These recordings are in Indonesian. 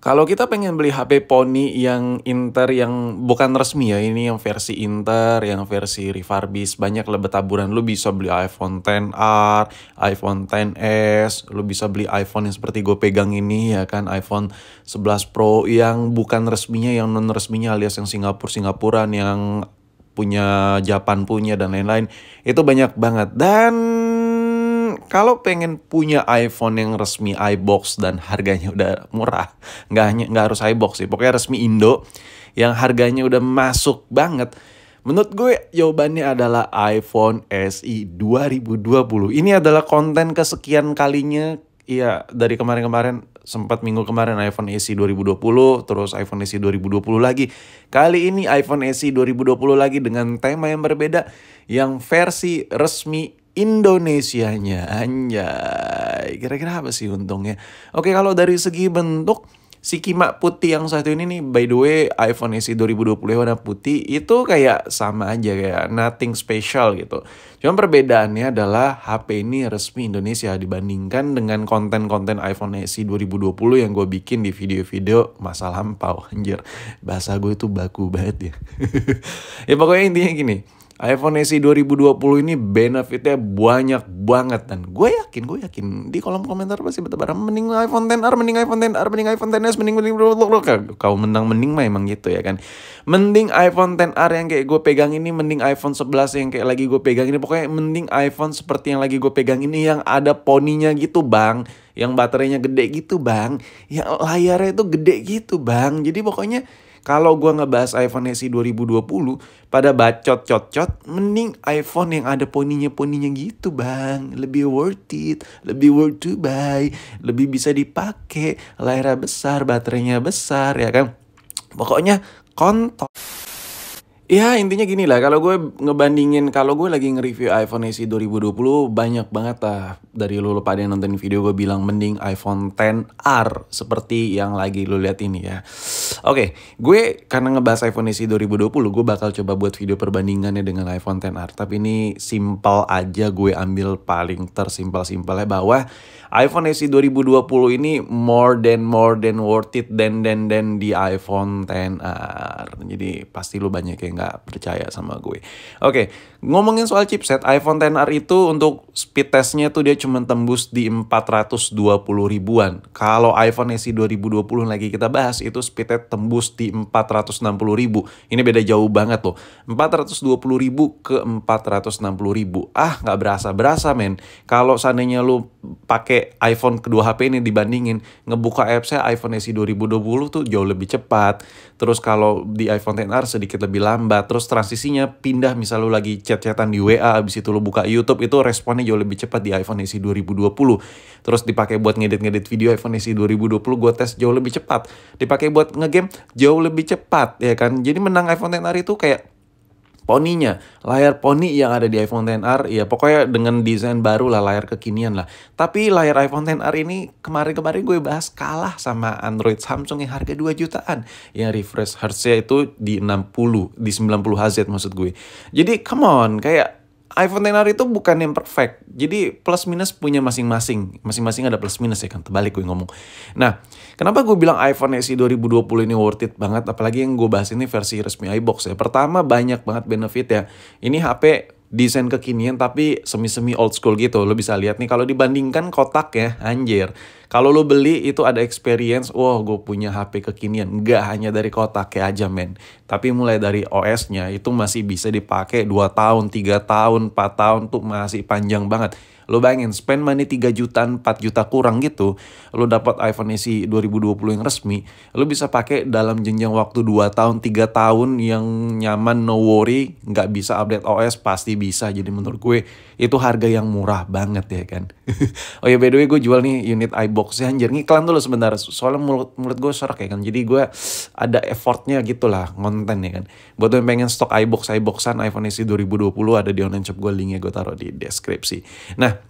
Kalau kita pengen beli HP Pony yang Inter yang bukan resmi ya, ini yang versi Inter, yang versi refurbish, banyak lah bertaburan. Lu bisa beli iPhone XR, iPhone XS, lu bisa beli iPhone yang seperti gue pegang ini ya kan, iPhone 11 Pro yang bukan resminya, yang non resminya alias yang Singapuran, yang punya Japan punya dan lain-lain. Itu banyak banget. Dan kalau pengen punya iPhone yang resmi iBox dan harganya udah murah, nggak harus iBox sih, pokoknya resmi Indo yang harganya udah masuk banget. Menurut gue jawabannya adalah iPhone SE 2020. Ini adalah konten kesekian kalinya. Iya, dari kemarin-kemarin, sempat minggu kemarin iPhone SE 2020, terus iPhone SE 2020 lagi. Kali ini iPhone SE 2020 lagi dengan tema yang berbeda, yang versi resmi Indonesianya. Anjay, kira-kira apa sih untungnya? Oke, kalau dari segi bentuk, si Kimak putih yang satu ini nih, by the way, iPhone SE 2020 warna putih itu kayak sama aja, kayak nothing special gitu. Cuma perbedaannya adalah HP ini resmi Indonesia dibandingkan dengan konten-konten iPhone SE 2020 yang gue bikin di video-video masa lampau. Anjir, bahasa gue itu baku banget ya. Ya pokoknya intinya gini, iPhone SE 2020 ini benefitnya banyak banget. Dan gue yakin di kolom komentar pasti bertebaran mending iPhone XR, mending iPhone XR, mending iPhone XS, mending kau mending mah emang gitu ya kan. Mending iPhone XR yang kayak gue pegang ini, mending iPhone 11 yang kayak lagi gue pegang ini. Pokoknya mending iPhone seperti yang lagi gue pegang ini, yang ada poninya gitu bang, yang baterainya gede gitu bang, yang layarnya itu gede gitu bang. Jadi pokoknya kalau gue ngebahas iPhone SE 2020 pada bacot-cot-cot, mending iPhone yang ada poninya gitu bang. Lebih worth it, lebih worth to buy, lebih bisa dipakai, layarnya besar, baterainya besar ya kan. Pokoknya kontol. Ya intinya gini lah, kalau gue ngebandingin, kalau gue lagi nge-review iPhone SE 2020, banyak banget lah dari lu pada yang nonton video gue bilang mending iPhone XR seperti yang lagi lu lihat ini ya. Oke, gue karena ngebahas iPhone SE 2020, gue bakal coba buat video perbandingannya dengan iPhone XR. Tapi ini simple aja, gue ambil paling tersimpel-simpelnya bahwa iPhone SE 2020 ini more than worth it than di iPhone XR. Jadi pasti lu banyak yang nggak percaya sama gue. Oke, ngomongin soal chipset, iPhone XR itu untuk speed testnya tuh dia cuma tembus di 420 ribuan. Kalau iPhone SE 2020 lagi kita bahas, itu speednya tembus di 460 ribu. Ini beda jauh banget loh. 420 ribu ke 460 ribu. Ah, nggak berasa men. Kalau seandainya lu pakai iPhone kedua HP ini dibandingin, ngebuka apps-nya iPhone SE 2020 tuh jauh lebih cepat. Terus kalau di iPhone XR sedikit lebih lambat. Terus transisinya pindah, misal lu lagi chat-chatan di WA, abis itu lu buka YouTube, itu responnya jauh lebih cepat di iPhone SE 2020. Terus dipakai buat ngedit video iPhone SE 2020, gue tes jauh lebih cepat. Dipakai buat ngegame jauh lebih cepat ya kan. Jadi menang iPhone XR itu kayak poninya, layar poni yang ada di iPhone XR, ya pokoknya dengan desain baru lah, layar kekinian lah. Tapi layar iPhone XR ini kemarin gue bahas kalah sama Android Samsung yang harga 2 jutaan. Yang refresh hertznya itu di 90 Hz maksud gue. Jadi come on, kayak iPhone XR itu bukan yang perfect. Jadi plus minus punya masing-masing. Masing-masing ada plus minus ya kan. Terbalik gue ngomong. Nah, kenapa gue bilang iPhone SE 2020 ini worth it banget. Apalagi yang gue bahas ini versi resmi iBox ya. Pertama, banyak banget benefit ya. Ini HP desain kekinian tapi semi-semi old school gitu. Lo bisa lihat nih kalau dibandingkan kotak ya, anjir. Kalau lo beli itu ada experience, wah gue punya HP kekinian. Nggak hanya dari kotaknya aja men. Tapi mulai dari OS-nya itu masih bisa dipakai 2 tahun, 3 tahun, 4 tahun tuh masih panjang banget. Lo bayangin spend money 3 juta, 4 juta kurang gitu, lo dapat iPhone SE 2020 yang resmi, lo bisa pakai dalam jenjang waktu 2 tahun, 3 tahun yang nyaman, no worry, nggak bisa update OS, pasti bisa. Jadi menurut gue itu harga yang murah banget ya kan. Oh ya by the way, gue jual nih unit iBox ya, anjir. Ngiklan dulu sebentar, soalnya mulut gue serak ya kan. Jadi gue ada effortnya gitu lah, konten ya kan. Buat yang pengen stok iBoxan iPhone SE 2020 ada di online shop gue, linknya gue taruh di deskripsi. Nah,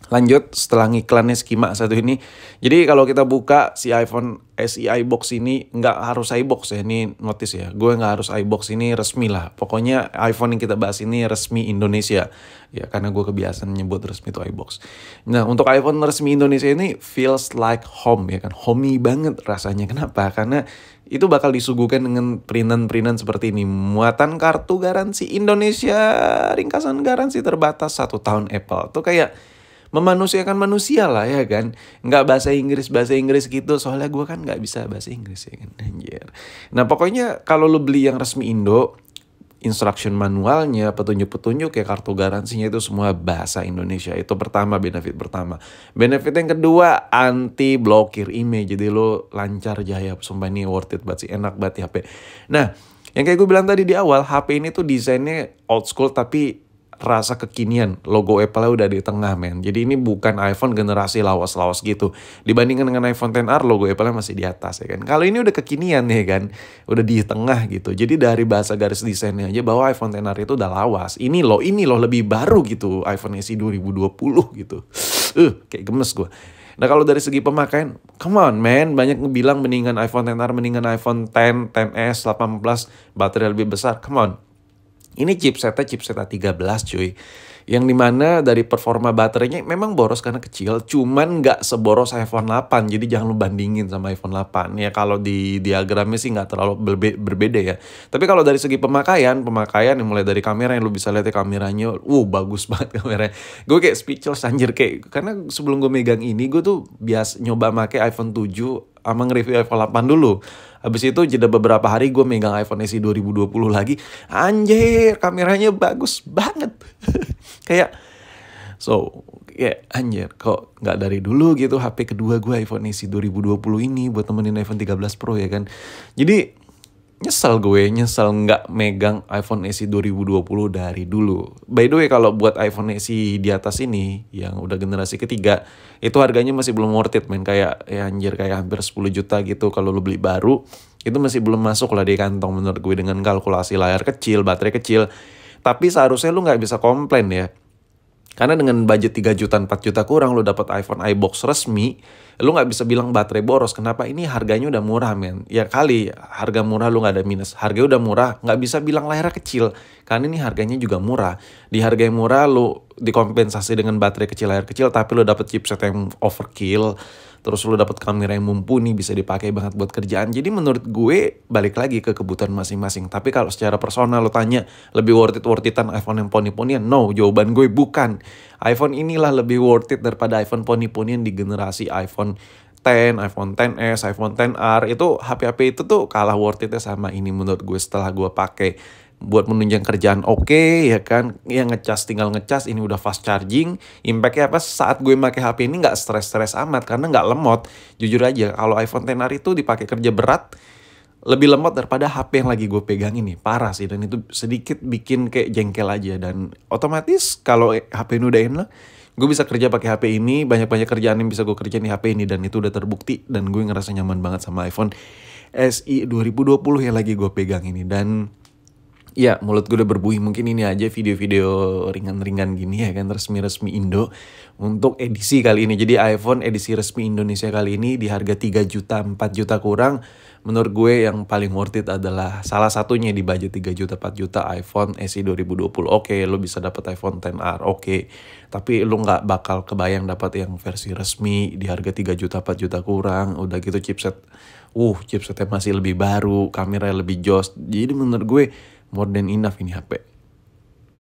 Lanjut setelah ngiklannya skema satu ini. Jadi kalau kita buka si iPhone SE iBox ini nggak harus iBox ya. Ini notice ya. Gue nggak harus iBox, ini resmi lah. Pokoknya iPhone yang kita bahas ini resmi Indonesia. Ya karena gue kebiasaan nyebut resmi itu iBox. Nah untuk iPhone resmi Indonesia ini feels like home ya kan. Homey banget rasanya. Kenapa? Karena itu bakal disuguhkan dengan perintan-perintan seperti ini. Muatan kartu garansi Indonesia, ringkasan garansi terbatas 1 tahun Apple. Tuh kayak memanusiakan manusia lah ya kan. Nggak bahasa Inggris gitu, soalnya gue kan nggak bisa bahasa Inggris ya kan, anjir. Nah pokoknya kalau lu beli yang resmi Indo, instruction manualnya, petunjuk-petunjuk kayak kartu garansinya itu semua bahasa Indonesia. Itu pertama, benefit pertama. Benefit yang kedua, anti blokir image. Jadi lu lancar jaya, sumpah ini worth it banget sih, enak banget di HP. Nah yang kayak gue bilang tadi di awal, HP ini tuh desainnya old school tapi rasa kekinian. Logo Apple udah di tengah men. Jadi ini bukan iPhone generasi lawas-lawas gitu. Dibandingkan dengan iPhone XR, logo Apple masih di atas ya kan. Kalau ini udah kekinian ya kan, udah di tengah gitu. Jadi dari bahasa garis desainnya aja bahwa iPhone XR itu udah lawas. Ini loh lebih baru gitu iPhone SE 2020 gitu. Kayak gemes gue. Nah kalau dari segi pemakaian, come on man, banyak ngebilang mendingan iPhone XR, mendingan iPhone X, XS, 18, baterai lebih besar. Come on. Ini chipset A13 cuy. Yang dimana dari performa baterainya memang boros karena kecil. Cuman nggak seboros iPhone 8. Jadi jangan lu bandingin sama iPhone 8. Ya kalau di diagramnya sih nggak terlalu berbeda ya. Tapi kalau dari segi pemakaian yang mulai dari kamera yang lu bisa lihat ya kameranya. Bagus banget kameranya. Gue kayak speechless anjir. Karena sebelum gue megang ini gue tuh biasa nyoba pakai iPhone 7 sama nge-review iPhone 8 dulu. Habis itu jeda beberapa hari gue megang iPhone SE 2020 lagi. Anjir, kameranya bagus banget. Kayak, anjir, kok nggak dari dulu gitu HP kedua gue iPhone SE 2020 ini buat temenin iPhone 13 Pro ya kan. Jadi, nyesel nggak megang iPhone SE 2020 dari dulu. By the way kalau buat iPhone SE di atas ini yang udah generasi ketiga itu harganya masih belum worth it men. Kayak kayak hampir 10 juta gitu kalau lu beli baru. Itu masih belum masuk lah di kantong menurut gue dengan kalkulasi layar kecil, baterai kecil. Tapi seharusnya lu nggak bisa komplain ya. Karena dengan budget 3 juta, 4 juta kurang lu dapat iPhone iBox resmi, lu nggak bisa bilang baterai boros. Kenapa? Ini harganya udah murah men. Ya kali harga murah lu nggak ada minus. Harganya udah murah, nggak bisa bilang layar kecil. Karena ini harganya juga murah. Di harga yang murah lu dikompensasi dengan baterai kecil, layar kecil, tapi lu dapet chipset yang overkill. Terus lu dapet kamera yang mumpuni, bisa dipakai banget buat kerjaan. Jadi menurut gue balik lagi ke kebutuhan masing-masing. Tapi kalau secara personal lo tanya lebih worth it-an iPhone yang poni-ponian? No, jawaban gue bukan. iPhone inilah lebih worth it daripada iPhone poni-ponian di generasi iPhone X, iPhone XS, iPhone XR. Itu HP-HP itu tuh kalah worth it-nya sama ini menurut gue setelah gue pakai. Buat menunjang kerjaan oke, ya kan, yang tinggal ngecas, ini udah fast charging. Impactnya apa saat gue pakai HP ini nggak stres amat karena nggak lemot. Jujur aja kalau iPhone XR itu dipakai kerja berat lebih lemot daripada HP yang lagi gue pegang ini. Parah sih, dan itu sedikit bikin kayak jengkel aja. Dan otomatis kalau HP ini udah enak, gue bisa kerja pakai HP ini, banyak kerjaan yang bisa gue kerjain di HP ini, dan itu udah terbukti. Dan gue ngerasa nyaman banget sama iPhone SE 2020 yang lagi gue pegang ini. Dan ya mulut gue udah berbuih, mungkin ini aja video-video ringan-ringan gini ya kan, resmi-resmi Indo untuk edisi kali ini. Jadi iPhone edisi resmi Indonesia kali ini di harga 3 juta, 4 juta kurang. Menurut gue yang paling worth it adalah salah satunya di budget 3 juta, 4 juta iPhone SE 2020. Oke, lo bisa dapat iPhone XR, oke. Tapi lo gak bakal kebayang dapat yang versi resmi di harga 3 juta, 4 juta kurang. Udah gitu chipsetnya masih lebih baru, kamera lebih jos. Jadi menurut gue more than enough ini HP.